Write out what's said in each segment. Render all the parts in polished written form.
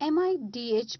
MIDH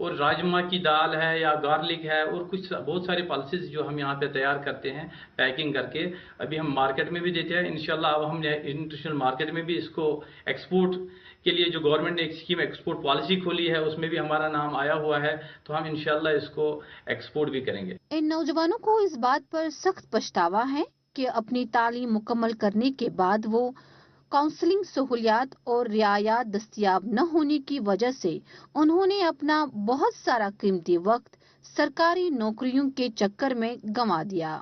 اور راجما کی دال ہے یا گارلک ہے اور کچھ بہت سارے پلسز جو ہم یہاں پہ تیار کرتے ہیں پیکنگ کر کے، ابھی ہم مارکیٹ میں بھی دیتے ہیں. انشاءاللہ اب ہم نے انٹرنیشنل مارکیٹ میں بھی اس کو ایکسپورٹ کے لیے جو گورنمنٹ نے ایک اسکیم ایکسپورٹ پالیسی کھولی ہے اس میں بھی ہمارا نام آیا ہوا ہے، تو ہم انشاءاللہ اس کو ایکسپورٹ بھی کریں گے. ان نوجوانوں کو اس بات پر سخت پچھتاوا ہے کہ اپنی تعلیم مکمل کرنے کے بعد وہ کاؤنسلنگ سہولیات اور رعایات دستیاب نہ ہونے کی وجہ سے انہوں نے اپنا بہت سارا قیمتی وقت سرکاری نوکریوں کے چکر میں گنوا دیا،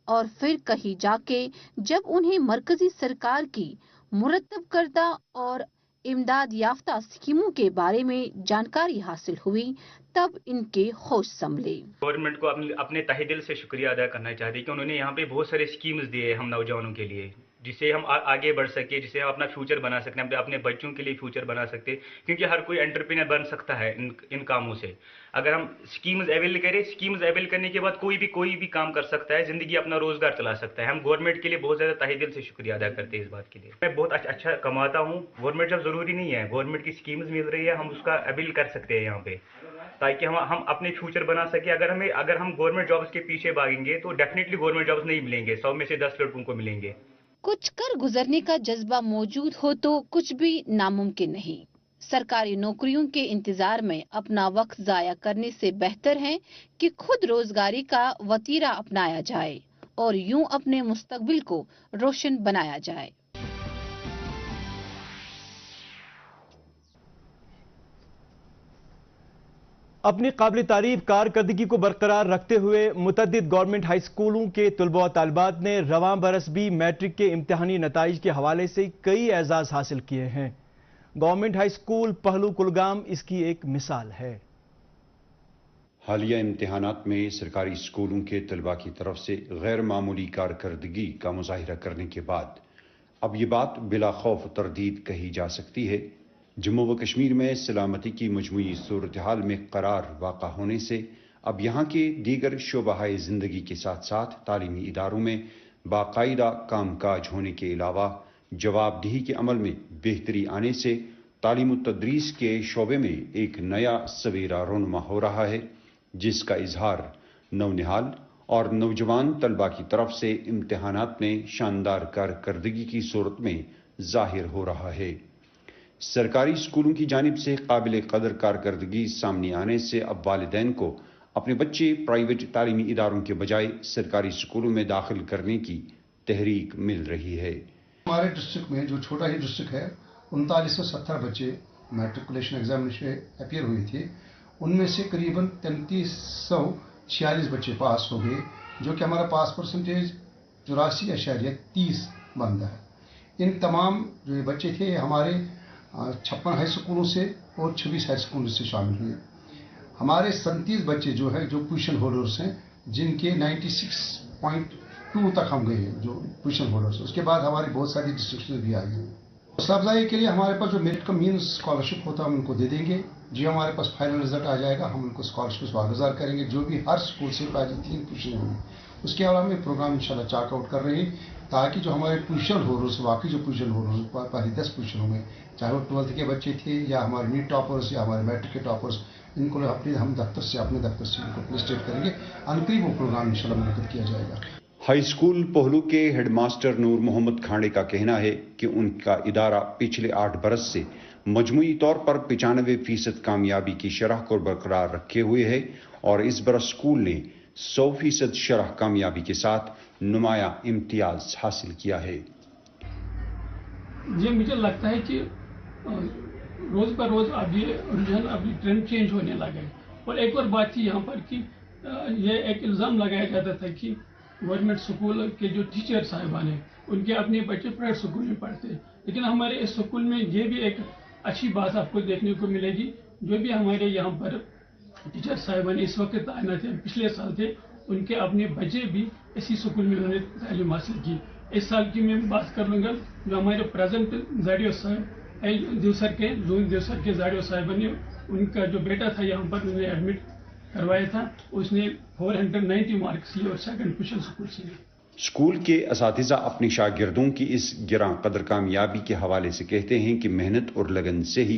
اور پھر کہیں جا کے جب انہیں مرکزی سرکار کی مرتب کردہ اور امداد یافتہ اسکیموں کے بارے میں جانکاری حاصل ہوئی تب ان کے ہوش سنبھلے. گورنمنٹ کو اپنے تہہ دل سے شکریہ ادا کرنا چاہتے ہیں کہ انہوں نے یہاں پہ بہت سارے اسکیمز دیے ہم نوجوانوں کے لیے، جس سے ہم آگے بڑھ سکے، جس سے ہم اپنا فیوچر بنا سکتے ہیں، اپنے بچوں کے لیے فیوچر بنا سکتے ہیں، کیونکہ ہر کوئی انٹرپرینر بن سکتا ہے ان کاموں سے. اگر ہم اسکیمز اویل کریں، اسکیمز اویل کرنے کے بعد کوئی بھی کام کر سکتا ہے، زندگی اپنا روزگار چلا سکتا ہے. ہم گورنمنٹ کے لیے بہت زیادہ تہہ دل سے شکریہ ادا کرتے ہیں اس بات کے لیے. میں بہت اچھا کماتا ہوں، گورنمنٹ جب ضروری نہیں ہے، گورنمنٹ کی اسکیمز مل رہی ہے، ہم اس کا اویل کر سکتے ہیں یہاں پہ، تاکہ ہم اپنے فیوچر بنا سکیں. اگر ہم گورنمنٹ جابز کے پیچھے بھاگیں گے تو ڈیفینیٹلی گورنمنٹ جابز نہیں ملیں گے، 100 میں سے 10 لڑکوں کو ملیں گے. کچھ کر گزرنے کا جذبہ موجود ہو تو کچھ بھی ناممکن نہیں. سرکاری نوکریوں کے انتظار میں اپنا وقت ضائع کرنے سے بہتر ہے کہ خود روزگاری کا وتیرہ اپنایا جائے اور یوں اپنے مستقبل کو روشن بنایا جائے. اپنی قابل تعریف کارکردگی کو برقرار رکھتے ہوئے متعدد گورنمنٹ ہائی سکولوں کے طلباء و طالبات نے رواں برس بھی میٹرک کے امتحانی نتائج کے حوالے سے کئی اعزاز حاصل کیے ہیں. گورنمنٹ ہائی سکول پہلو کلگام اس کی ایک مثال ہے. حالیہ امتحانات میں سرکاری سکولوں کے طلباء کی طرف سے غیر معمولی کارکردگی کا مظاہرہ کرنے کے بعد اب یہ بات بلا خوف تردید کہی جا سکتی ہے. جموں و کشمیر میں سلامتی کی مجموعی صورتحال میں قرار واقع ہونے سے اب یہاں کے دیگر شعبہ زندگی کے ساتھ ساتھ تعلیمی اداروں میں باقاعدہ کام کاج ہونے کے علاوہ جواب دہی کے عمل میں بہتری آنے سے تعلیم و تدریس کے شعبے میں ایک نیا سویرا رونما ہو رہا ہے، جس کا اظہار نونہال اور نوجوان طلباء کی طرف سے امتحانات میں شاندار کارکردگی کی صورت میں ظاہر ہو رہا ہے. سرکاری سکولوں کی جانب سے قابل قدر کارکردگی سامنے آنے سے اب والدین کو اپنے بچے پرائیویٹ تعلیمی اداروں کے بجائے سرکاری سکولوں میں داخل کرنے کی تحریک مل رہی ہے. ہمارے ڈسٹرکٹ میں جو چھوٹا ہی ڈسٹرکٹ ہے 3970 بچے میٹریکولیشن ایگزامینیشن میں اپیئر ہوئے تھے، ان میں سے قریباً 3346 بچے پاس ہو گئے، جو کہ ہمارا پاس پرسنٹیج 84.30 بنتا ہے. ان تمام جو یہ بچے تھے ہمارے 56 ہائی سکولوں سے اور 26 ہائی سکولوں سے شامل ہوئے. ہمارے 37 بچے جو ہے جو پوزیشن ہولڈرس ہیں، جن کے 96.2 تک ہم گئے ہیں جو پوزیشن ہولڈرس. اس کے بعد ہماری بہت ساری ڈسٹرکشن بھی آئی ہیں. حوصلہ افزائی کے لیے ہمارے پاس جو میرٹ کا مین اسکالرشپ ہوتا ہے ہم ان کو دے دیں گے. جی ہمارے پاس فائنل رزلٹ آ جائے گا ہم ان کو اسکالرشپ واگزار کریں گے، جو بھی ہر سکول سے پہلے 3 پوزیشن ہوں گے. اس کے علاوہ ہم پروگرام انشاءاللہ چاک آؤٹ کر رہے ہیں تاکہ جو ہمارے پوزیشن ہولڈرس واقعی جو پوزیشن ہولڈرس پہلی 10 پوزیشنوں میں، چاہے وہ 12th کے بچے تھے یا ہمارے نیٹ ٹاپرس یا ہمارے میٹرک کے ٹاپرس، ان کو ہم دفتر سے اپنے دفتر سے ان کو پلیسٹیٹ کریں گے. عنقریب وہ پروگرام انشاءاللہ منعقد کیا جائے گا. ہائی سکول پہلو کے ہیڈ ماسٹر نور محمد کھانڈے کا کہنا ہے کہ ان کا ادارہ پچھلے 8 برس سے مجموعی طور پر 95% کامیابی کی شرح کو برقرار رکھے ہوئے ہے اور اس برس سکول نے 100% شرح کامیابی کے ساتھ نمایاں امتیاز حاصل کیا ہے. یہ مجھے لگتا ہے کہ روز پر روز اب یہ رجحان ابھی ٹرینڈ چینج ہونے لگا ہے. اور ایک اور بات تھی یہاں پر کہ یہ ایک الزام لگایا جاتا تھا کہ گورنمنٹ اسکول کے جو ٹیچر صاحبان ہیں ان کے اپنے بچے پرائیویٹ اسکول میں پڑھتے ہیں، لیکن ہمارے اس اسکول میں یہ بھی ایک اچھی بات آپ کو دیکھنے کو ملے گی. جو بھی ہمارے یہاں پر ٹیچر صاحبان اس وقت تعینات ہیں، پچھلے سال تھے، ان کے اپنے بچے بھی اسی اسکول میں انہوں نے تعلیم حاصل کی. اس سال کی میں بات کر لوں گا جو ہمارے پریزنٹ زاڑیو صاحب دیوسر کے زاڑیو صاحب نے ان کا جو بیٹا تھا یہاں پر انہوں نے ایڈمٹ کروایا تھا، اس نے 490 مارکس لیے اور 2nd پوزیشن اسکول سے لی. اسکول کے اساتذہ اپنے شاگردوں کی اس گراں قدر کامیابی کے حوالے سے کہتے ہیں کہ محنت اور لگن سے ہی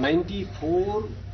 94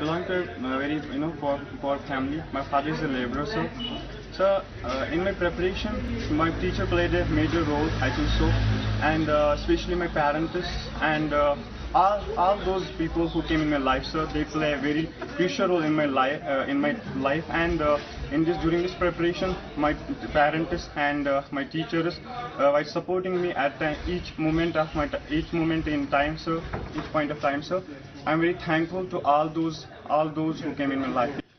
I belong to a very poor family. My father is a laborer, so in my preparation, my teacher played a major role, I think so, and especially my parents and all those people who came in my life, sir, they play a very crucial role in my life, and during this preparation, my parents and my teachers were supporting me at each moment in time, sir, each point of time, sir. I'm very thankful to all those who came in my life.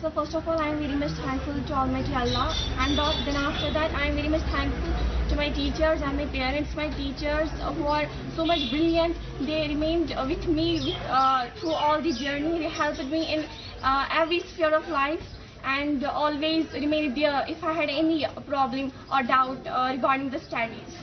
So first of all, I am very much thankful to Almighty Allah, and then after that, I am very much thankful to my teachers and my parents. My teachers who are so much brilliant, they remained with me through all the journey. They helped me in every sphere of life and always remained there if I had any problem or doubt regarding the studies.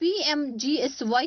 PMGSY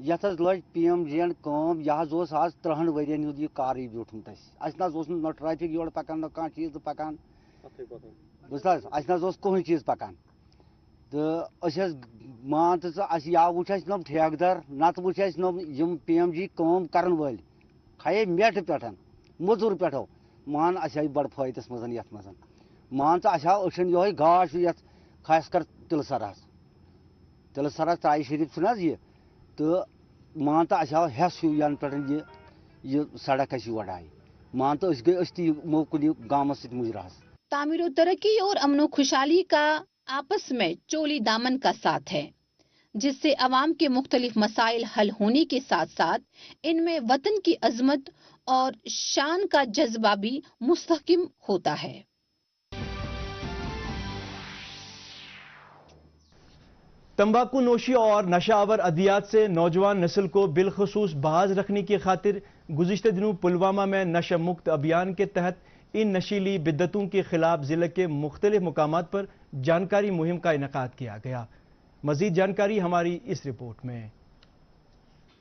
یتھ لج P M G and کام یہ آج 30 ورین ہند یہ کارے بیوٹمت نہ traffic your پکان نہ کھانا چیز پکان بوزت اس کہین چیز پکان تو مان یا وچ نم ٹھیکدر نت وچ نم پی ایم جی کام کرن ول کھے میٹ پہ مزور پہ مان اس بڑ فائدس مز یت مز مان ثن یہ گاش یت خاص کر تلہ سراس ترائی شریف چھ یہ تو مان تو ہس ہیو ین پہ یہ سڑک یور آئی مان تو گئی موکل گامس ست مجراس تعمیر و ترقی اور امن و خوشحالی کا آپس میں چولی دامن کا ساتھ ہے، جس سے عوام کے مختلف مسائل حل ہونے کے ساتھ ساتھ ان میں وطن کی عظمت اور شان کا جذبہ بھی مستحکم ہوتا ہے۔ تمباکو نوشی اور نشہ آور ادویات سے نوجوان نسل کو بالخصوص باز رکھنے کی خاطر گزشتہ دنوں پلوامہ میں نشہ مکت ابھیان کے تحت ان نشیلی بدعتوں کے خلاف ضلع کے مختلف مقامات پر جانکاری مہم کا انعقاد کیا گیا۔ مزید جانکاری ہماری اس رپورٹ میں۔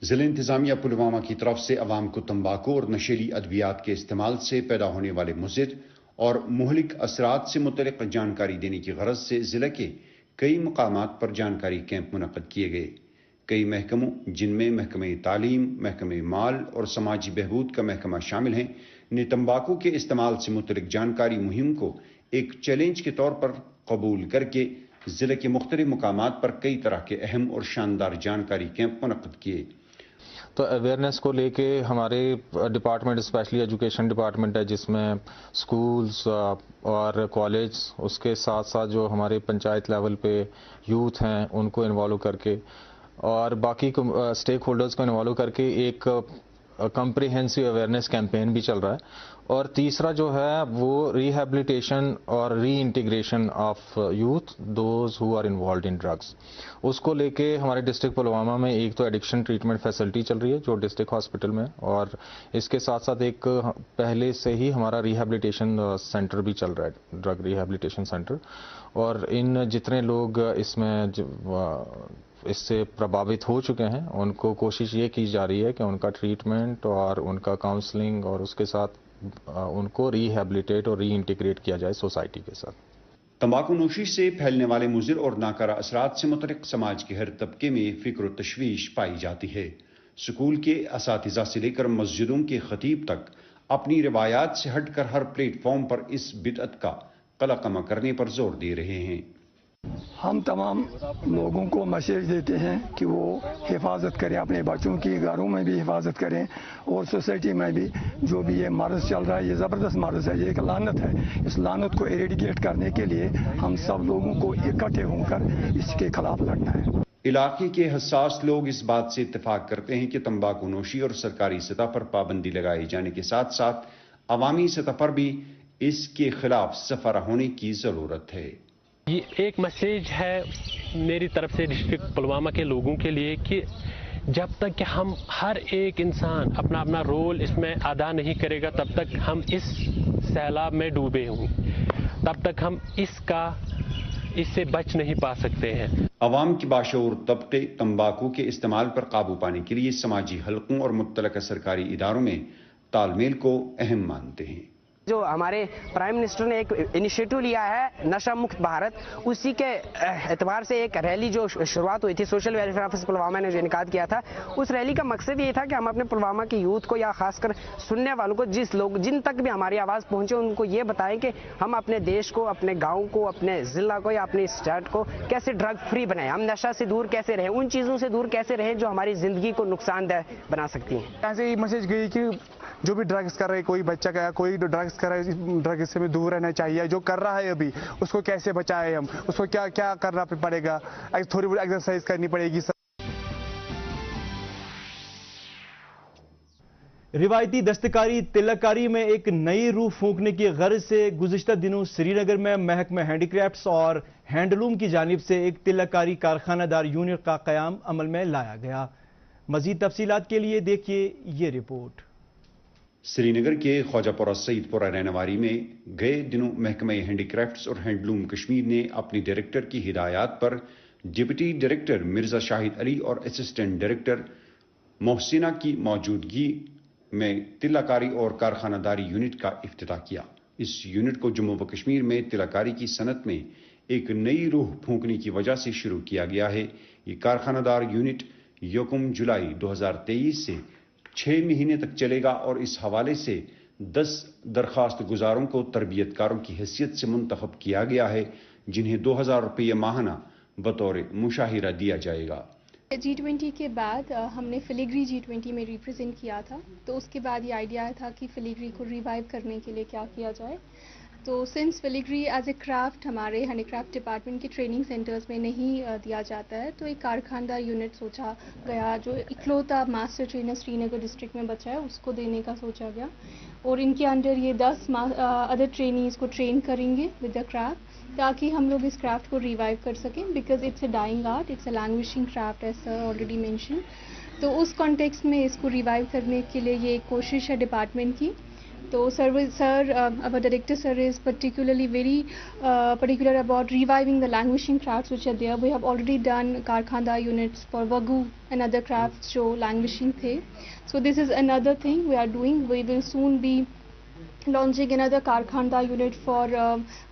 ضلع انتظامیہ پلوامہ کی طرف سے عوام کو تمباکو اور نشیلی ادویات کے استعمال سے پیدا ہونے والے مضر اور مہلک اثرات سے متعلق جانکاری دینے کی غرض سے ضلع کے کئی مقامات پر جانکاری کیمپ منعقد کیے گئے۔ کئی محکموں جن میں محکمہ تعلیم، محکمہ مال اور سماجی بہبود کا محکمہ شامل ہیں نے تمباکو کے استعمال سے متعلق جانکاری مہم کو ایک چیلنج کے طور پر قبول کر کے ضلع کے مختلف مقامات پر کئی طرح کے اہم اور شاندار جانکاری کیمپ منعقد کیے۔ تو اویئرنیس کو لے کے ہمارے ڈپارٹمنٹ اسپیشلی ایجوکیشن ڈپارٹمنٹ ہے جس میں سکولز اور کالج، اس کے ساتھ ساتھ جو ہمارے پنچایت لیول پہ یوتھ ہیں ان کو انوالو کر کے اور باقی اسٹیک ہولڈرز کو انوالو کر کے ایک کمپریہنسو اویئرنیس کیمپین بھی چل رہا ہے۔ اور تیسرا جو ہے وہ ریہیبلیٹیشن اور reintegration of youth those who are involved in drugs, اس کو لے کے ہمارے ڈسٹرکٹ پلوامہ میں ایک تو ایڈکشن ٹریٹمنٹ فیسلٹی چل رہی ہے جو ڈسٹرکٹ ہاسپٹل میں، اور اس کے ساتھ ساتھ ایک پہلے سے ہی ہمارا ریہیبلیٹیشن سینٹر بھی چل رہا ہے، ڈرگ ریہیبلیٹیشن سینٹر۔ اور ان جتنے لوگ اس میں اس سے پربھاوت ہو چکے ہیں ان کو کوشش یہ کی جا رہی ہے کہ ان کا ٹریٹمنٹ اور ان کا کاؤنسلنگ اور اس کے ساتھ ان کو ریہیبلیٹیٹ اور ری انٹیگریٹ کیا جائے سوسائٹی کے ساتھ۔ تمباکو نوشی سے پھیلنے والے مضر اور ناکارہ اثرات سے متعلق سماج کے ہر طبقے میں فکر و تشویش پائی جاتی ہے۔ اسکول کے اساتذہ سے لے کر مسجدوں کے خطیب تک اپنی روایات سے ہٹ کر ہر پلیٹ فارم پر اس بدعت کا قلقمہ کرنے پر زور دے رہے ہیں۔ ہم تمام لوگوں کو میسیج دیتے ہیں کہ وہ حفاظت کریں، اپنے بچوں کی، گھروں میں بھی حفاظت کریں اور سوسائٹی میں بھی جو بھی یہ مرض چل رہا ہے، یہ زبردست مرض ہے، یہ ایک لعنت ہے۔ اس لعنت کو ایریڈیکیٹ کرنے کے لیے ہم سب لوگوں کو اکٹھے ہو کر اس کے خلاف لڑنا ہے۔ علاقے کے حساس لوگ اس بات سے اتفاق کرتے ہیں کہ تمباکو نوشی اور سرکاری سطح پر پابندی لگائے جانے کے ساتھ ساتھ عوامی سطح پر بھی اس کے خلاف سفارہ ہونے کی ضرورت ہے۔ یہ ایک میسیج ہے میری طرف سے ڈسٹرکٹ پلوامہ کے لوگوں کے لیے کہ جب تک کہ ہم ہر ایک انسان اپنا اپنا رول اس میں ادا نہیں کرے گا تب تک ہم اس سیلاب میں ڈوبے ہوں، تب تک ہم اس سے بچ نہیں پا سکتے ہیں۔ عوام کے باشعور طبقے تمباکو کے استعمال پر قابو پانے کے لیے سماجی حلقوں اور متعلقہ سرکاری اداروں میں تال میل کو اہم مانتے ہیں۔ جو ہمارے پرائم منسٹر نے ایک انیشیٹو لیا ہے نشہ مکت بھارت، اسی کے اعتبار سے ایک ریلی جو شروعات ہوئی تھی سوشل ویلفیئر آفس پلوامہ نے جو انعقاد کیا تھا، اس ریلی کا مقصد یہ تھا کہ ہم اپنے پلوامہ کے یوتھ کو یا خاص کر سننے والوں کو جن تک بھی ہماری آواز پہنچے ان کو یہ بتائیں کہ ہم اپنے دیش کو، اپنے گاؤں کو، اپنے ضلع کو یا اپنی اسٹیٹ کو کیسے ڈرگ فری بنائیں، ہم نشہ سے دور کیسے رہیں، ان چیزوں سے دور کیسے رہیں جو ہماری زندگی کو نقصان دہ بنا سکتی ہیں۔ یہاں سے یہ میسج گئی کہ جو بھی ڈرگس کر رہے، کوئی بچہ کا کوئی ڈرگس کر رہا ہے، ڈرگس سے بھی دور رہنا چاہیے۔ جو کر رہا ہے ابھی اس کو کیسے بچائے ہم، اس کو کیا کرنا پڑے گا، تھوڑی بہت ایکسرسائز کرنی پڑے گی۔ روایتی دستکاری تلکاری میں ایک نئی روح پھونکنے کی غرض سے گزشتہ دنوں سری نگر میں محکمہ ہینڈی کرافٹس اور ہینڈلوم کی جانب سے ایک تلکاری کارخانہ دار یونٹ کا قیام عمل میں لایا گیا۔ مزید تفصیلات کے لیے دیکھیے یہ رپورٹ۔ سری نگر کے خواجہ پورہ سعید پورہ رہنواری میں گئے دنوں محکمہ ہینڈی کرافٹس اور ہینڈلوم کشمیر نے اپنی ڈائریکٹر کی ہدایات پر ڈپٹی ڈائریکٹر مرزا شاہد علی اور اسسٹنٹ ڈائریکٹر محسنہ کی موجودگی میں تلہ اور کارخانہ داری یونٹ کا افتتاح کیا۔ اس یونٹ کو جموں و کشمیر میں تلہ کاری کی صنعت میں ایک نئی روح پھونکنے کی وجہ سے شروع کیا گیا ہے۔ یہ کارخانہ دار یونٹ 1 جولائی 2023 سے 6 مہینے تک چلے گا اور اس حوالے سے 10 درخواست گزاروں کو تربیت کاروں کی حیثیت سے منتخب کیا گیا ہے، جنہیں 2000 روپے ماہانہ بطور مشاہرہ دیا جائے گا۔ G20 کے بعد ہم نے فلیگری G20 میں ریپرزینٹ کیا تھا، تو اس کے بعد یہ آئیڈیا تھا کہ فلیگری کو ریوائیو کرنے کے لیے کیا کیا جائے۔ تو سنس فلیگری ایز اے کرافٹ ہمارے ہینڈی کرافٹ ڈپارٹمنٹ کے ٹریننگ سینٹرز میں نہیں دیا جاتا ہے، تو ایک کارخانہ یونٹ سوچا گیا جو اکلوتا ماسٹر ٹرینر سری نگر ڈسٹرکٹ میں بچا ہے، اس کو دینے کا سوچا گیا، اور ان کے انڈر یہ 10 ادر ٹرینیز کو ٹرین کریں گے ود دا کرافٹ، تاکہ ہم لوگ اس کرافٹ کو ریوائیو کر سکیں، because it's a dying art, it's a languishing craft as sir already mention. تو اس کانٹیکسٹ میں اس کو ریوائیو کرنے کے لیے یہ ایک کوشش ہے ڈپارٹمنٹ کی۔ تو سر our director sir is particularly very particular about reviving the languishing crafts which are there. We have already done karkhanda units for Wagyu and other crafts jo languishing the. So this is another thing we are doing. We will soon be launching another karkhanda unit for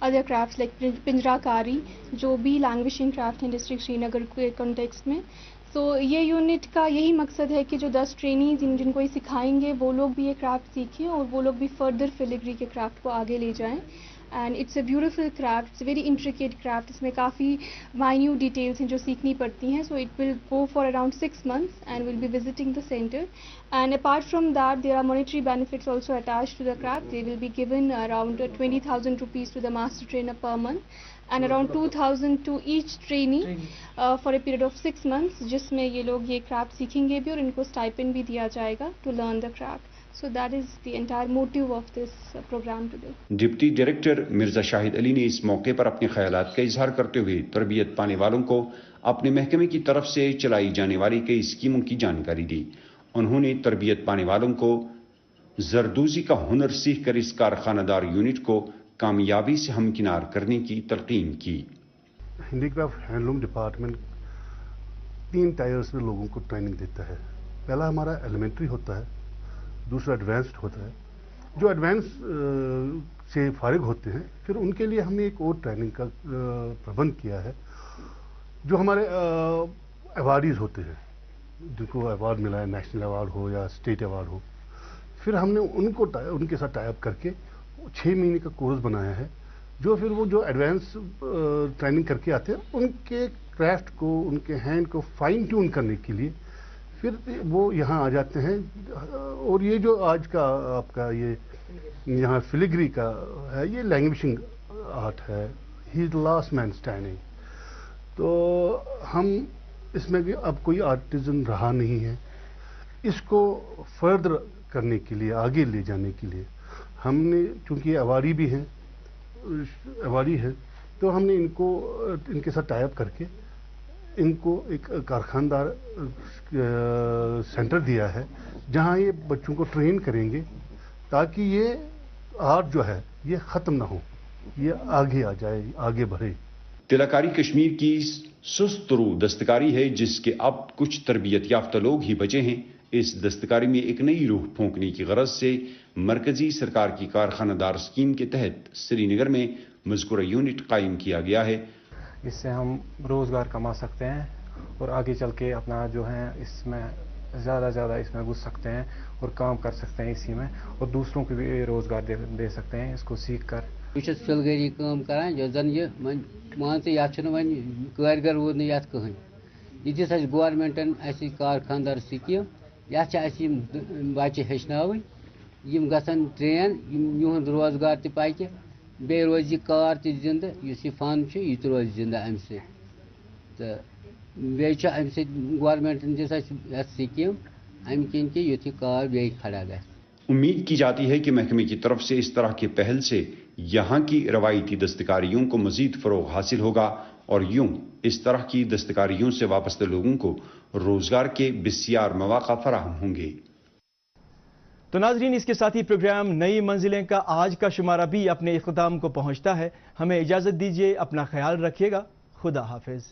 other crafts like pinjrakari jo bhi languishing craft in district Srinagar ke context mein. تو یہ unit کا یہی مقصد ہے کہ جو 10 trainees جن کو یہ سکھائیں گے وہ لوگ بھی یہ کرافٹ سیکھیں اور وہ لوگ بھی فردر فلیگری کے کرافٹ کو آگے لے جائیں۔ And it's a beautiful craft, it's a very intricate craft, اس میں کافی مائنیوٹ ڈیٹیلس ہیں جو سیکھنی پڑتی ہیں۔ So it will go for around 6 months and will be visiting the centre, and apart from that there are monetary benefits also attached to the craft. They will be given around 20,000 rupees to the master trainer per month and around 2,000 to each trainee for a period of 6 months، جس میں یہ لوگ یہ craft سیکھیں گے بھی اور ان کو اسٹائپنڈ بھی دیا جائے گا to learn the craft. So that is the entire motive of this program today. Deputy director Mirza Shahid Ali نے اس موقع پر اپنے خیالات کا اظہار کرتے ہوئے تربیت پانے والوں کو اپنے محکمے کی طرف سے چلائی جانے والی کئی اسکیموں کی جانکاری دی۔ انہوں نے تربیت پانے والوں کو زردوزی کا ہنر سیکھ کر اس کارخانہ دار یونٹ کو کامیابی سے ہمکنار کرنے کی تلقین کی۔ Handy craft handloom department 3 tyres میں لوگوں کو ٹریننگ دیتا ہے۔ پہلا ہمارا ایلیمنٹری ہوتا ہے، دوسرا ایڈوانسڈ ہوتا ہے۔ جو ایڈوانس سے فارغ ہوتے ہیں پھر ان کے لیے ہم نے ایک اور ٹریننگ کا پربند کیا ہے، جو ہمارے ایوارڈیز ہوتے ہیں جن کو ایوارڈ ملا ہے، نیشنل ایوارڈ ہو یا اسٹیٹ ایوارڈ ہو، پھر ہم نے ان کے ساتھ ٹائی اپ کر کے 6 مہینے کا کورس بنایا ہے، جو پھر وہ جو ایڈوانس ٹریننگ کر کے آتے ہیں ان کے کرافٹ کو، ان کے ہینڈ کو فائن ٹیون کرنے کے لیے پھر وہ یہاں آ جاتے ہیں۔ اور یہ جو آج کا آپ کا یہ یہاں فلیگری کا ہے، یہ لینگویشنگ آرٹ ہے، ہی از لاسٹ مین اسٹینڈنگ۔ تو ہم اس میں اب کوئی آرٹزن رہا نہیں ہے، اس کو فردر کرنے کے لیے، آگے لے جانے کے لیے ہم نے، چونکہ ایوارڈی بھی ہیں، ایوارڈی ہے، تو ہم نے ان کے ساتھ ٹائی اپ کر کے ان کو ایک کارخانہ دار سینٹر دیا ہے جہاں یہ بچوں کو ٹرین کریں گے تاکہ یہ آرٹ جو ہے یہ ختم نہ ہو، یہ آگے آ جائے، آگے بڑھے۔ تلہ کاری کشمیر کی سست رو دستکاری ہے جس کے اب کچھ تربیت یافتہ لوگ ہی بچے ہیں۔ اس دستکاری میں ایک نئی روح پھونکنے کی غرض سے مرکزی سرکار کی کارخانہ دار اسکیم کے تحت سری نگر میں مذکورہ یونٹ قائم کیا گیا ہے۔ اس سے ہم روزگار کما سکتے ہیں اور آگے چل کے اپنا جو ہے اس میں زیادہ اس میں گھس سکتے ہیں اور کام کر سکتے ہیں اسی میں، اور دوسروں کو بھی روزگار دے سکتے ہیں اس کو سیکھ کر۔ بہت فلگری کام کران جو زن یہ مان ژٕ یتھ چھُنہٕ وۄنۍ کٲرگر روٗد نہٕ یتھ کٕہٕنۍ۔ یہِ دِژ اَسہِ گورمنٹن اَسہِ کارخانٛدار سکیٖم، یتھ چھِ اَسہِ یِم بچہِ ہیٚچھناوٕنۍ، یِم گژھن ٹرین، یِہُنٛد روزگار تہِ پکہِ، بیٚیہِ روزِ یہِ کار تہِ زِنٛدٕ، یُس یہِ فن چھُ یہِ تہِ روزِ زِنٛدٕ اَمہِ سۭتۍ۔ تہٕ بیٚیہِ چھُ اَمہِ سۭتۍ گورمنٹن دِژ اَسہِ یتھ سکیٖم اَمہِ کِنۍ کہِ یُتھ یہِ کار بیٚیہِ کھڑا گژھِ۔ امید کی جاتی ہے کہ محکمے کی طرف سے اس طرح کے پہل سے یہاں کی روایتی دستکاریوں کو مزید فروغ حاصل ہوگا اور یوں اس طرح کی دستکاریوں سے وابستہ لوگوں کو روزگار کے بسیار مواقع فراہم ہوں گے۔ تو ناظرین، اس کے ساتھ ہی پروگرام نئی منزلیں کا آج کا شمارہ بھی اپنے اختتام کو پہنچتا ہے۔ ہمیں اجازت دیجیے، اپنا خیال رکھیے گا، خدا حافظ۔